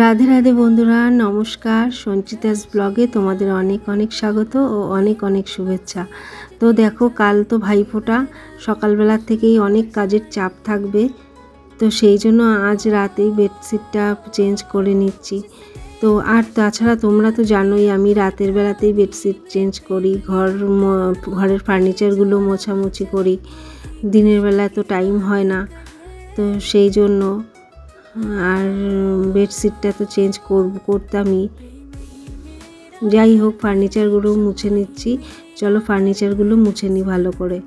রাধে রাধে বন্ধুরা, নমস্কার। সঞ্চিতাস ব্লগে তোমাদের অনেক অনেক স্বাগত ও অনেক অনেক শুভেচ্ছা। তো দেখো, কাল তো ভাইফোঁটা, সকালবেলার থেকেই অনেক কাজের চাপ থাকবে। তো সেই জন্য আজ রাতেই বেডশিটটা চেঞ্জ করে নিচ্ছি। তো আর তাছাড়া তোমরা তো জানোই আমি রাতের বেলাতেই বেডশিট চেঞ্জ করি, ঘরের ফার্নিচারগুলো মোছামুছি করি। দিনের বেলা তো টাইম হয় না, তো সেই জন্য আর বেডশিটটা তো চেঞ্জ করতামই। যাই হোক, ফার্নিচারগুলো মুছে নিচ্ছি। চলো ফার্নিচারগুলো মুছে নিই ভালো করে।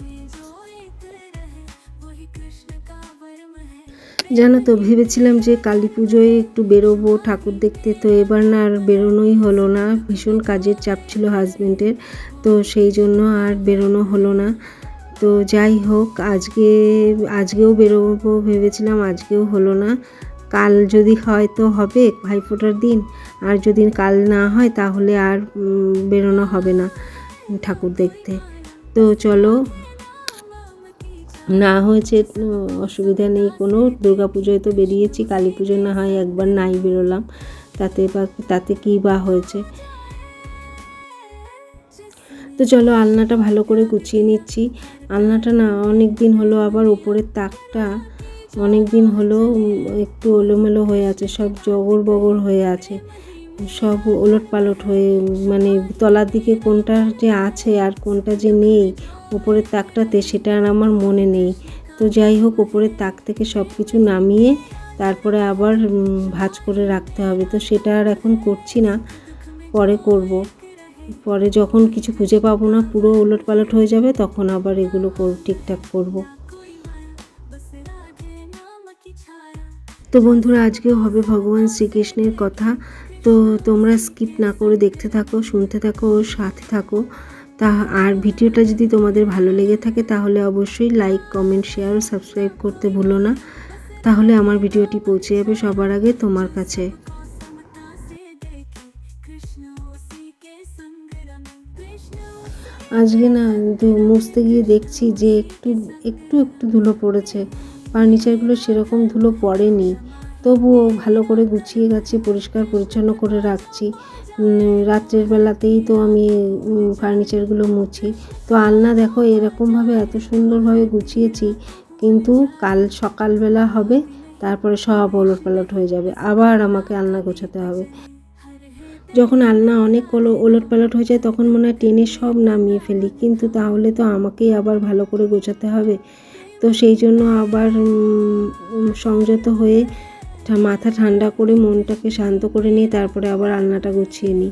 জানো তো, ভেবেছিলাম যে কালী পুজোয় একটু বেরোবো ঠাকুর দেখতে, তো এবার না আর বেরোনোই হলো না। ভীষণ কাজের চাপ ছিল হাজবেন্ডের, তো সেই জন্য আর বেরোনো হলো না। তো যাই হোক, আজকেও বেরোবো ভেবেছিলাম, আজকেও হলো না। কাল যদি হয় তো হবে ভাইফোঁটার দিন, আর যদি কাল না হয় তাহলে আর বেরোনো হবে না ঠাকুর দেখতে। তো চলো, না হয়েছে অসুবিধা নেই কোনো। দুর্গাপুজোয় তো বেরিয়েছি, কালী পুজো না হয় একবার নাই বেরোলাম, তাতে কী বা হয়েছে। তো চলো আলনাটা ভালো করে গুছিয়ে নিচ্ছি। আলনাটা না অনেক দিন হলো, আবার ওপরের তাকটা অনেক দিন হলো একটু এলোমেলো হয়ে আছে, সব জগর বগর হয়ে আছে, সব ওলট পালট হয়ে, মানে তলার দিকে কোনটা যে আছে আর কোনটা যে নেই ওপরের তাকটাতে, সেটা আর আমার মনে নেই। তো যাই হোক, ওপরের তাক থেকে সব কিছু নামিয়ে তারপরে আবার ভাঁজ করে রাখতে হবে। তো সেটা আর এখন করছি না, পরে করব। পরে যখন কিছু খুঁজে পাবো না, পুরো ওলট পালট হয়ে যাবে, তখন আবার এগুলো ঠিকঠাক করব। তো বন্ধুরা, আজকেও হবে ভগবান শ্রীকৃষ্ণের কথা। তো তোমরা স্কিপ না করে দেখতে থাকো, শুনতে থাকো ও সাথে থাকো। আর ভিডিওটা যদি তোমাদের ভালো লেগে থাকে তাহলে অবশ্যই লাইক, কমেন্ট, শেয়ার ও সাবস্ক্রাইব করতে ভুলো না, তাহলে আমার ভিডিওটি পৌঁছে যাবে সবার আগে তোমার কাছে। আজকে না মুছতে গিয়ে দেখছি যে একটু একটু একটু ধুলো পড়েছে। ফার্নিচারগুলো সেরকম ধুলো পড়েনি, তবুও ভালো করে গুছিয়ে গেছি, পরিষ্কার পরিচ্ছন্ন করে রাখছি। রাত্রের বেলাতেই তো আমি ফার্নিচারগুলো মুছি। তো আলনা দেখো এরকমভাবে এত সুন্দরভাবে গুছিয়েছি, কিন্তু কাল সকালবেলা হবে, তারপরে সব ওলট পালট হয়ে যাবে, আবার আমাকে আলনা গোছাতে হবে। যখন আলনা অনেক ওলট পালট হয়ে যায় তখন মনে হয় টেনে সব নামিয়ে ফেলি, কিন্তু তাহলে তো আমাকেই আবার ভালো করে গোছাতে হবে। তো সেই জন্য আবার সংযত হয়ে মাথা ঠান্ডা করে মনটাকে শান্ত করে নিয়ে তারপরে আবার আলনাটা গুছিয়ে নিই।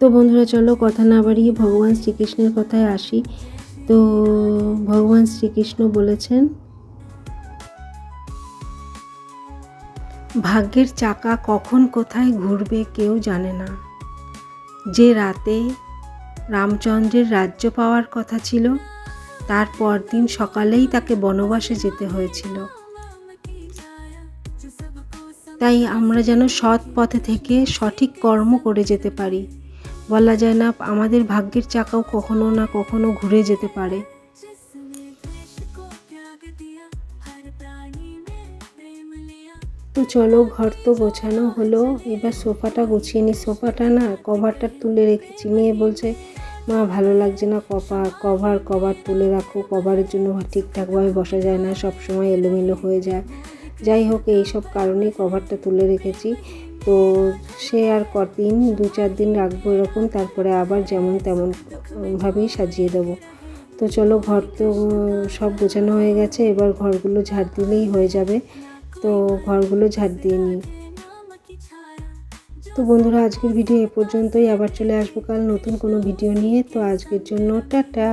তো বন্ধুরা চলো কথা না বাড়িয়ে ভগবান শ্রীকৃষ্ণের কথায় আসি। তো ভগবান শ্রীকৃষ্ণ বলেছেন, ভাগ্যের চাকা কখন কোথায় ঘুরবে কেউ জানে না। যে রাতে রামচন্দ্রের রাজ্য পাওয়ার কথা ছিল, তার পরদিন সকালেই তাকে বনবাসে যেতে হয়েছিল। তাই আমরা যেন সৎ পথে থেকে সঠিক কর্ম করে যেতে পারি। বলা যায় না, আমাদের ভাগ্যের চাকাও কখনো না কখনো ঘুরে যেতে পারে। তো চলো, ঘর তো গোছানো হলো, এবার সোফাটা গুছিয়ে নিই। সোফাটা না কভারটা তুলে রেখেছি, মেয়ে বলছে মা ভালো লাগছে না, কভার তুলে রাখো, কভারের জন্য ঠিকঠাকভাবে বসা যায় না, সব সময় এলোমেলো হয়ে যায়। যাই হোক, এই সব কারণেই কভারটা তুলে রেখেছি। তো সে আর কদিন 2-4 দিন রাখবো এরকম, তারপরে আবার যেমন তেমন ভাবেই সাজিয়ে দেবো। তো চলো, ঘর তো সব গোছানো হয়ে গেছে, এবার ঘরগুলো ঝাড় দিলেই হয়ে যাবে। তো ঘরগুলো ঝাড় দিয়ে নিই। তো বন্ধুরা, আজকের ভিডিও এ পর্যন্তই। আবার চলে আসবো কাল নতুন কোনো ভিডিও নিয়ে। তো আজকের জন্য টাটা।